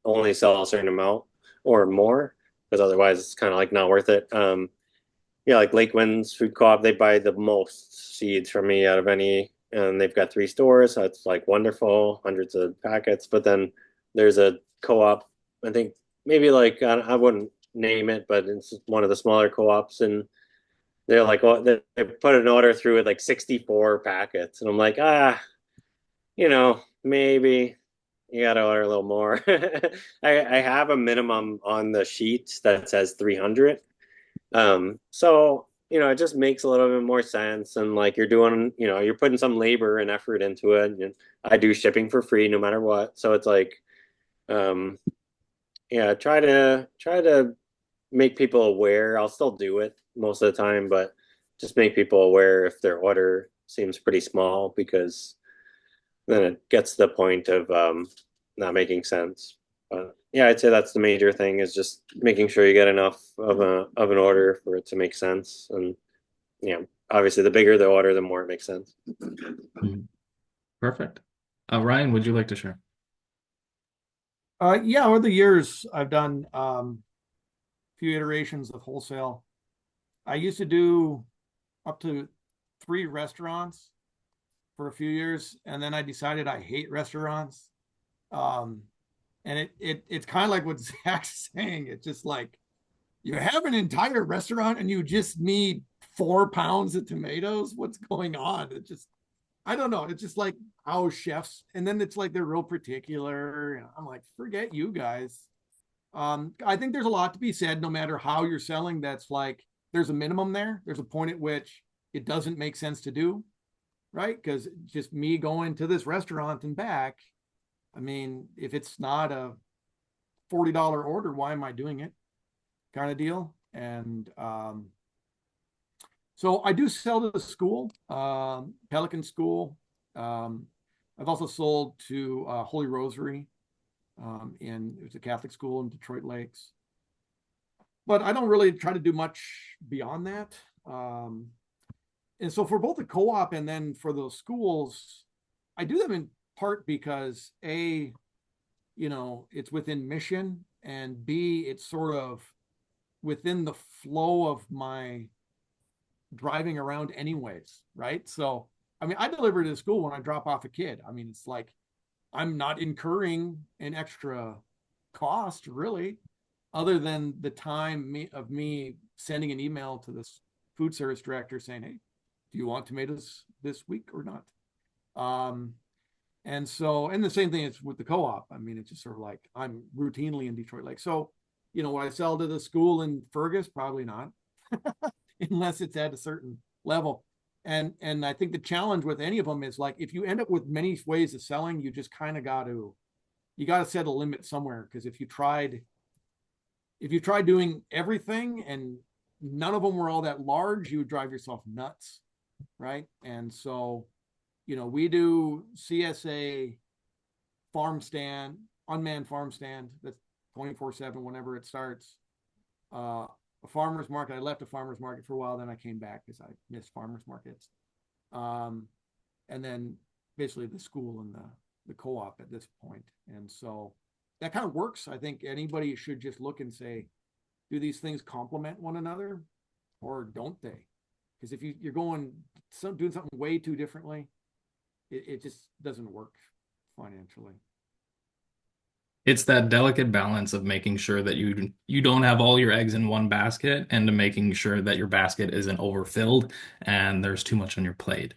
B: only sell a certain amount or more, because otherwise it's kind of like not worth it. Yeah, like Lake Winds Food Co-op, they buy the most seeds from me out of any, and they've got 3 stores, so it's like wonderful, hundreds of packets. But then there's a co-op, I think maybe like I wouldn't name it, but it's one of the smaller co-ops, and they're like, oh, they put an order through with like 64 packets, and I'm like, maybe you got to order a little more. I have a minimum on the sheet that says 300. So, it just makes a little bit more sense. And like you're doing, you're putting some labor and effort into it. And I do shipping for free no matter what. So it's like, yeah, try to make people aware. I'll still do it most of the time, but just make people aware if their order seems pretty small, because then it gets to the point of not making sense. But yeah, I'd say that's the major thing, is just making sure you get enough of an order for it to make sense. And obviously the bigger the order, the more it makes sense.
A: Perfect. Ryan, would you like to share?
C: Yeah, over the years, I've done a few iterations of wholesale. I used to do up to 3 restaurants for a few years, and then I decided I hate restaurants. And it's kind of like what Zach's saying. It's just like you have an entire restaurant and you just need 4 pounds of tomatoes. What's going on? It just, I don't know. It's just like how chefs, and then it's like they're real particular. I'm like, forget you guys. I think there's a lot to be said, no matter how you're selling. That's like there's a minimum there. There's a point at which it doesn't make sense to do, right? Because just me going to this restaurant and back, I mean, if it's not a $40 order, why am I doing it? Kind of deal. And so I do sell to the school, Pelican School. I've also sold to Holy Rosary, it's a Catholic school in Detroit Lakes. But I don't really try to do much beyond that. And so for both the co-op and then for those schools, I do them in part because it's within mission, and B, it's sort of within the flow of my driving around anyways, right? So, I mean, I deliver to school when I drop off a kid. I mean, it's like I'm not incurring an extra cost really, other than the time of me sending an email to this food service director saying, "Hey, do you want tomatoes this week or not?" Um, and so, and the same thing is with the co-op. I mean, it's just sort of like I'm routinely in Detroit. Like, so, what I sell to the school in Fergus, probably not, unless it's at a certain level. And I think the challenge with any of them is like if you end up with many ways of selling, you just kind of got to set a limit somewhere. Because if you tried doing everything and none of them were all that large, you would drive yourself nuts, right? And so, we do CSA farm stand, unmanned farm stand that's 24/7 whenever it starts. A farmer's market. I left a farmer's market for a while, then I came back because I missed farmer's markets. Um, and then basically the school and the co-op at this point. And so that kind of works. I think anybody should just look and say, do these things complement one another or don't they? Because if you're doing something way too differently, it just doesn't work financially.
A: It's that delicate balance of making sure that you don't have all your eggs in one basket and to making sure that your basket isn't overfilled and there's too much on your plate.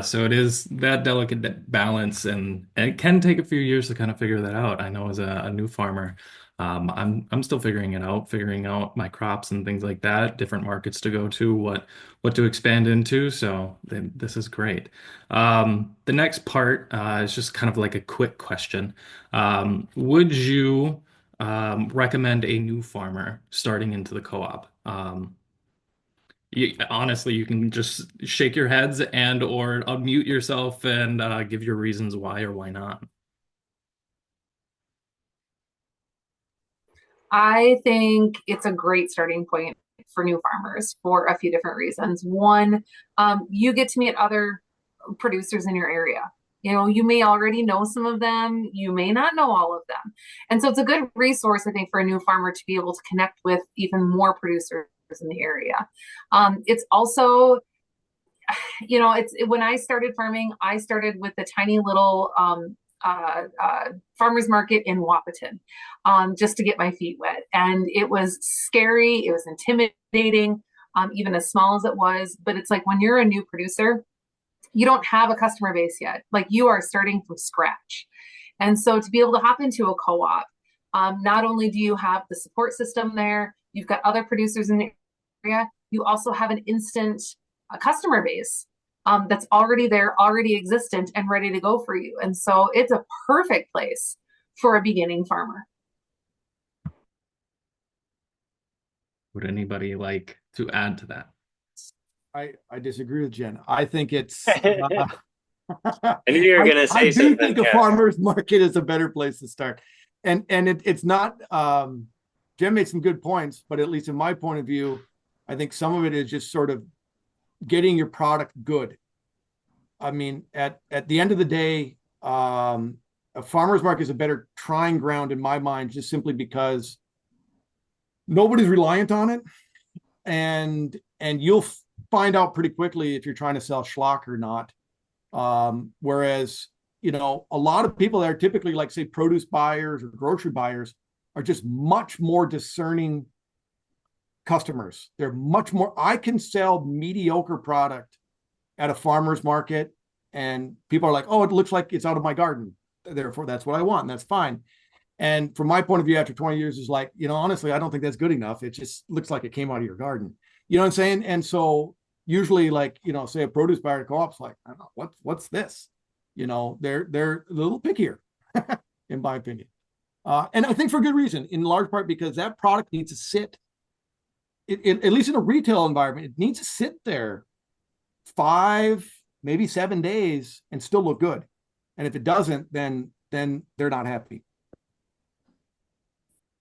A: So it is that delicate balance, and it can take a few years to kind of figure that out. I know as a new farmer, I'm still figuring it out, figuring out my crops and things like that, different markets to go to, what to expand into. So this is great. The next part is just kind of like a quick question. Would you recommend a new farmer starting into the co-op? Honestly, you can just shake your heads and or unmute yourself and give your reasons why or why not.
E: I think it's a great starting point for new farmers for a few different reasons. One, you get to meet other producers in your area. You may already know some of them, you may not know all of them. And so it's a good resource, I think, for a new farmer to be able to connect with even more producers in the area. It's also, it's when I started farming, I started with a tiny little farmer's market in Wapaton, just to get my feet wet. And it was scary, it was intimidating, even as small as it was. But it's like when you're a new producer, you don't have a customer base yet. Like you are starting from scratch. And so to be able to hop into a co-op, not only do you have the support system there, you've got other producers in the area, you also have an instant customer base that's already there, already existent, and ready to go for you. And so it's a perfect place for a beginning farmer.
A: Would anybody like to add to that?
C: I disagree with Jen. I think it's
B: I knew you were going to
C: I
B: say
C: do
B: something,
C: think a
B: Ken.
C: farmer's market is a better place to start. And it's not Jen made some good points, but at least in my point of view, I think some of it is just sort of getting your product good. I mean, at the end of the day, a farmer's market is a better trying ground in my mind, just simply because nobody's reliant on it, and you'll find out pretty quickly if you're trying to sell schlock or not. Whereas, a lot of people that are typically like, say, produce buyers or grocery buyers are just much more discerning customers. They're much more, I can sell mediocre product at a farmer's market and people are like, oh, it looks like it's out of my garden. Therefore, that's what I want. And that's fine. And from my point of view, after 20 years, is like, honestly, I don't think that's good enough. It just looks like it came out of your garden. You know what I'm saying? And so usually, like, say a produce buyer co-op's like, I don't know, what's this? They're a little pickier, in my opinion. And I think for good reason, in large part because that product needs to sit, at least in a retail environment, it needs to sit there 5, maybe 7 days and still look good. And if it doesn't, then they're not happy.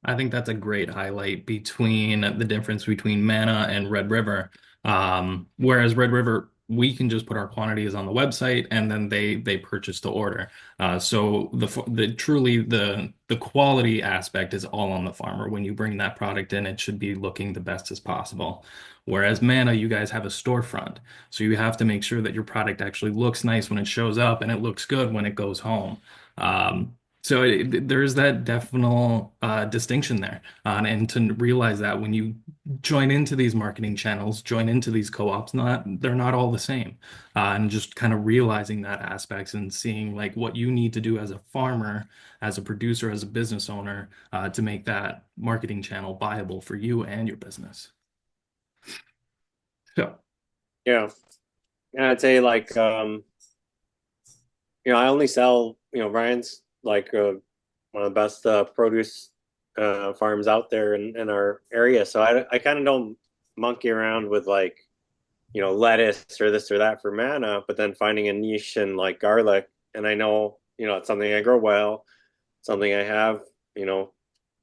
A: I think that's a great highlight between the difference between Mana and Red River. Whereas Red River we can just put our quantities on the website and then they purchase to order. So the truly the quality aspect is all on the farmer. When you bring that product in, it should be looking the best as possible. Whereas Mana, you guys have a storefront, so you have to make sure that your product actually looks nice when it shows up and it looks good when it goes home. So there's that definite distinction there, and to realize that when you join into these marketing channels, join into these co-ops, they're not all the same, and just kind of realizing that aspects and seeing like what you need to do as a farmer, as a producer, as a business owner, to make that marketing channel viable for you and your business. So,
B: Yeah. And I'd say like I only sell, Ryan's like one of the best produce farms out there in our area. So I kind of don't monkey around with like, lettuce or this or that for Mana, but then finding a niche in like garlic. And I know, it's something I grow well, something I have, a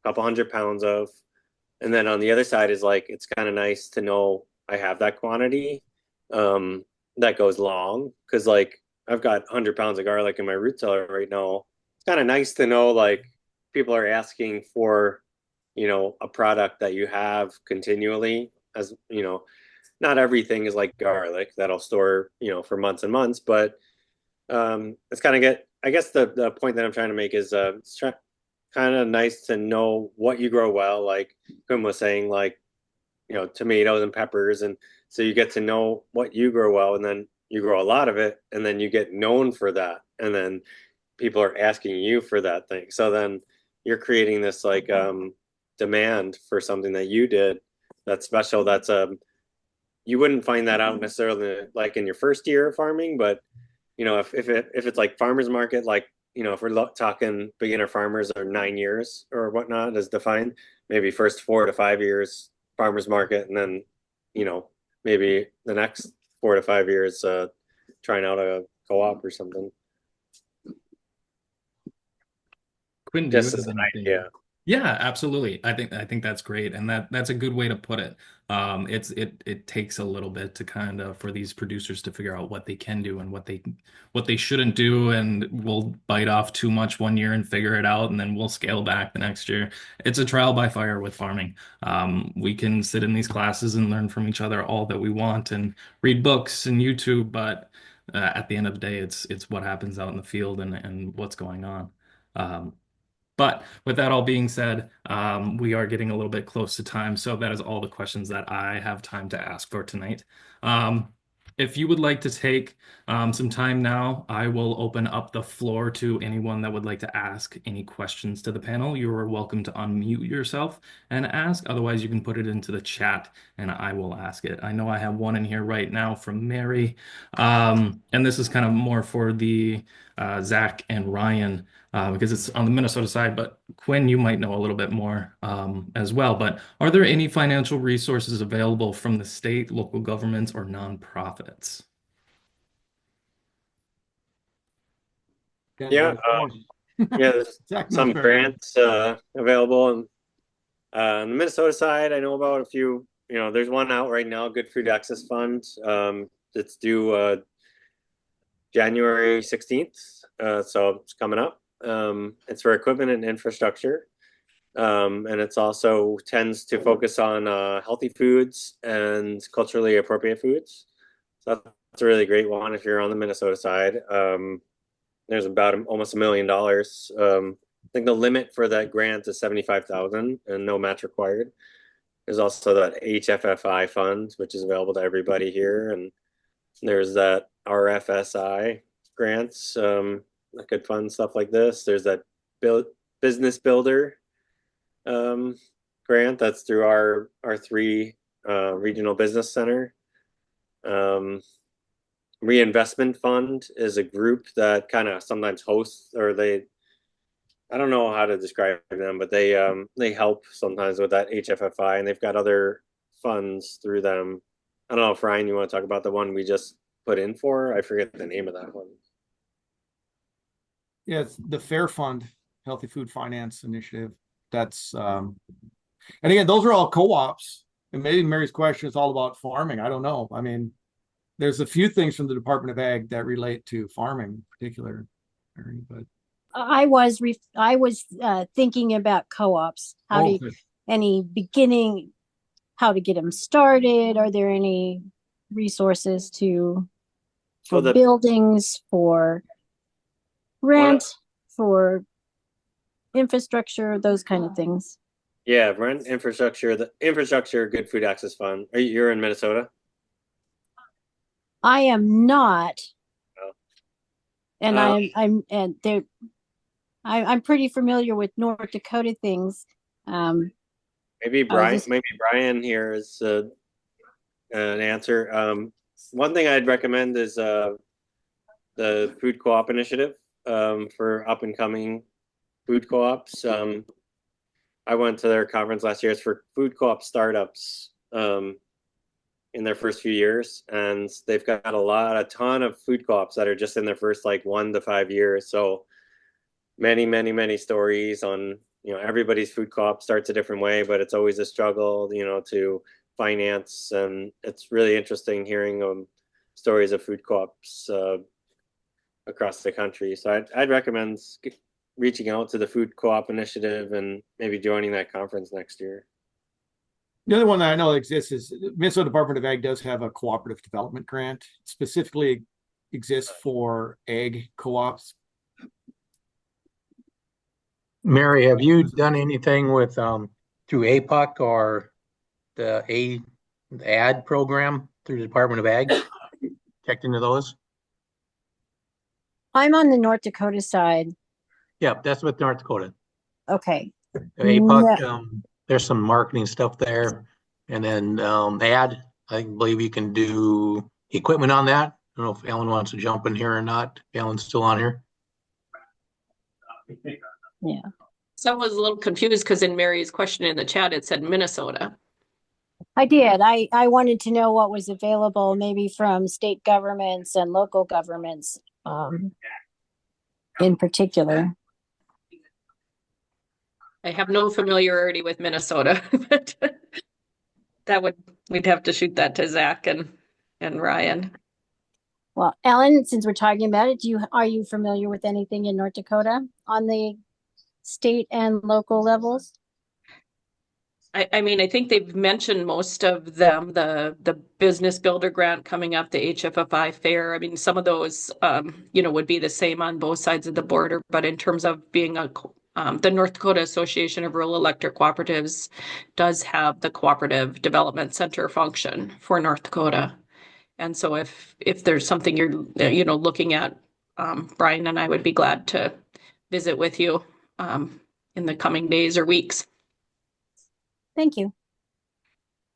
B: couple 100 pounds of. And then on the other side is like, it's kind of nice to know I have that quantity um, that goes long. Cause like I've got 100 pounds of garlic in my root cellar right now. It's kind of nice to know like people are asking for, a product that you have continually as, not everything is like garlic that'll store, for months and months, but it's kind of I guess the point that I'm trying to make is it's kind of nice to know what you grow well. Like Quinn was saying, like, tomatoes and peppers. And so you get to know what you grow well, and then you grow a lot of it, and then you get known for that. And then people are asking you for that thing. So then you're creating this like demand for something that you did that's special. That's you wouldn't find that out necessarily like in your first year of farming, but if it's like farmers market, like if we're talking beginner farmers are 9 years or whatnot as defined, maybe first 4 to 5 years farmers market, and then maybe the next 4 to 5 years trying out a co-op or something.
A: Quinn, do you
B: Just
A: have
B: as an
A: anything?
B: idea.
A: Yeah, absolutely. I think that's great, and that's a good way to put it. It takes a little bit to kind of for these producers to figure out what they can do and what they shouldn't do, and we'll bite off too much one year and figure it out, and then we'll scale back the next year. It's a trial by fire with farming. We can sit in these classes and learn from each other all that we want and read books and YouTube, but at the end of the day, it's what happens out in the field and what's going on. Um, but with that all being said, we are getting a little bit close to time, so that is all the questions that I have time to ask for tonight. Um, if you would like to take some time now, I will open up the floor to anyone that would like to ask any questions to the panel. You are welcome to unmute yourself and ask. Otherwise, you can put it into the chat and I will ask it. I know I have one in here right now from Mary, and this is kind of more for the Zach and Ryan because it's on the Minnesota side. But Quinn, you might know a little bit more as well. But are there any financial resources available from the state, local governments, or nonprofits?
B: Yeah, yeah. There's
C: Zach knows
B: some
C: better.
B: grants available, and on the Minnesota side, I know about a few. There's one out right now, Good Food Access Fund. It's due January 16th, so it's coming up. It's for equipment and infrastructure, and it's also tends to focus on healthy foods and culturally appropriate foods. So that's a really great one if you're on the Minnesota side. There's about almost $1 million. I think the limit for that grant is 75,000 and no match required. There's also that HFFI fund, which is available to everybody here, and there's that RFSI grants that could fund stuff like this. There's that business builder grant that's through our three regional business center. Reinvestment Fund is a group that kind of sometimes hosts, or I don't know how to describe them, but they help sometimes with that HFFI, and they've got other funds through them. I don't know if Ryan, you want to talk about the one we just put in for? I forget the name of that one.
C: Yeah, it's the Fair Fund, Healthy Food Finance Initiative. That's and again, those are all co-ops. And maybe Mary's question is all about farming. I don't know. I mean, there's a few things from the Department of Ag that relate to farming in particular, but
F: I was thinking about co-ops.
C: good.
F: Any beginning, how to get them started? Are there any resources for
B: So
F: buildings, for
B: one,
F: rent, for infrastructure, those kind of things?
B: yeah, rent infrastructure, the infrastructure good food access fund. You're in Minnesota?
F: I am not,
B: Oh.
F: and
B: Uh,
F: I'm pretty familiar with North Dakota things. I was just
B: Maybe Brian here is an answer. One thing I'd recommend is the food co-op initiative for up and coming food co-ops. I went to their conference last year. It's for food co-op startups in their first few years, and they've got a ton of food co-ops that are just in their first like 1 to 5 years. So many stories on, everybody's food co-op starts a different way, but it's always a struggle, to finance, and it's really interesting hearing stories of food co-ops across the country. So I'd recommend reaching out to the food co-op initiative and maybe joining that conference next year.
C: The other one that I know exists is Minnesota Department of Ag does have a cooperative development grant. It specifically exists for ag co-ops.
G: Mary, have you done anything with through APUC or the AD program through the Department of Ag? Checked into those?
F: I'm on the North Dakota side.
G: Yeah, that's with North Dakota.
F: Okay.
G: APUC, there's some marketing stuff there. And then AD, I believe you can do equipment on that. I don't know if Alan wants to jump in here or not. Alan's still on here.
F: Yeah.
H: So I was a little confused because in Mary's question in the chat, it said Minnesota.
F: I did. I wanted to know what was available, maybe from state governments and local governments, in particular.
H: I have no familiarity with Minnesota, but we'd have to shoot that to Zach and Ryan.
F: Well, Ellen, since we're talking about it, are you familiar with anything in North Dakota on the state and local levels?
H: I mean, I think they've mentioned most of them, the business builder grant coming up, the HFFI fair. I mean, some of those, would be the same on both sides of the border. But in terms of being the North Dakota Association of Rural Electric Cooperatives does have the Cooperative Development Center function for North Dakota. And so if there's something you're, looking at, Brian and I would be glad to visit with you in the coming days or weeks.
F: Thank you.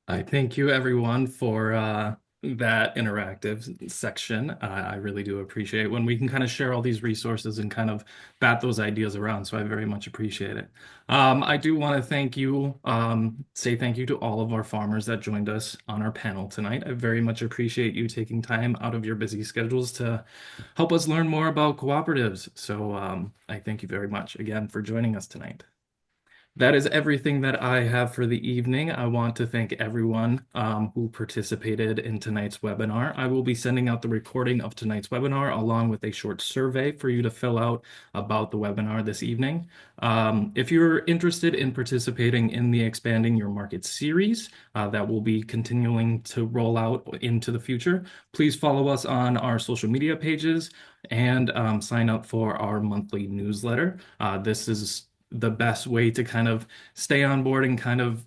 A: I thank you everyone for that interactive section. I really do appreciate when we can kind of share all these resources and kind of bat those ideas around. So I very much appreciate it. I do want to say thank you to all of our farmers that joined us on our panel tonight. I very much appreciate you taking time out of your busy schedules to help us learn more about cooperatives. So I thank you very much again for joining us tonight. That is everything that I have for the evening. I want to thank everyone who participated in tonight's webinar. I will be sending out the recording of tonight's webinar along with a short survey for you to fill out about the webinar this evening. If you're interested in participating in the Expanding Your Market series that will be continuing to roll out into the future, please follow us on our social media pages and sign up for our monthly newsletter. This is the best way to kind of stay on board and kind of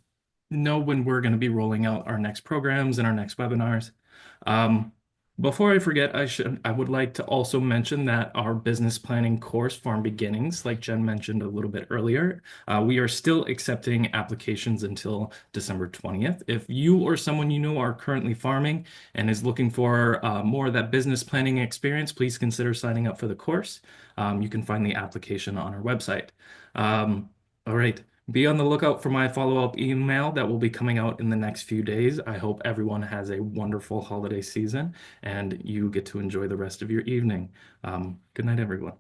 A: know when we're going to be rolling out our next programs and our next webinars. Before I forget, I would like to also mention that our business planning course, Farm Beginnings, like Jen mentioned a little bit earlier, we are still accepting applications until December 20th. If you or someone you know are currently farming and is looking for more of that business planning experience, please consider signing up for the course. You can find the application on our website. All right. Be on the lookout for my follow-up email that will be coming out in the next few days. I hope everyone has a wonderful holiday season and you get to enjoy the rest of your evening. Good night, everyone.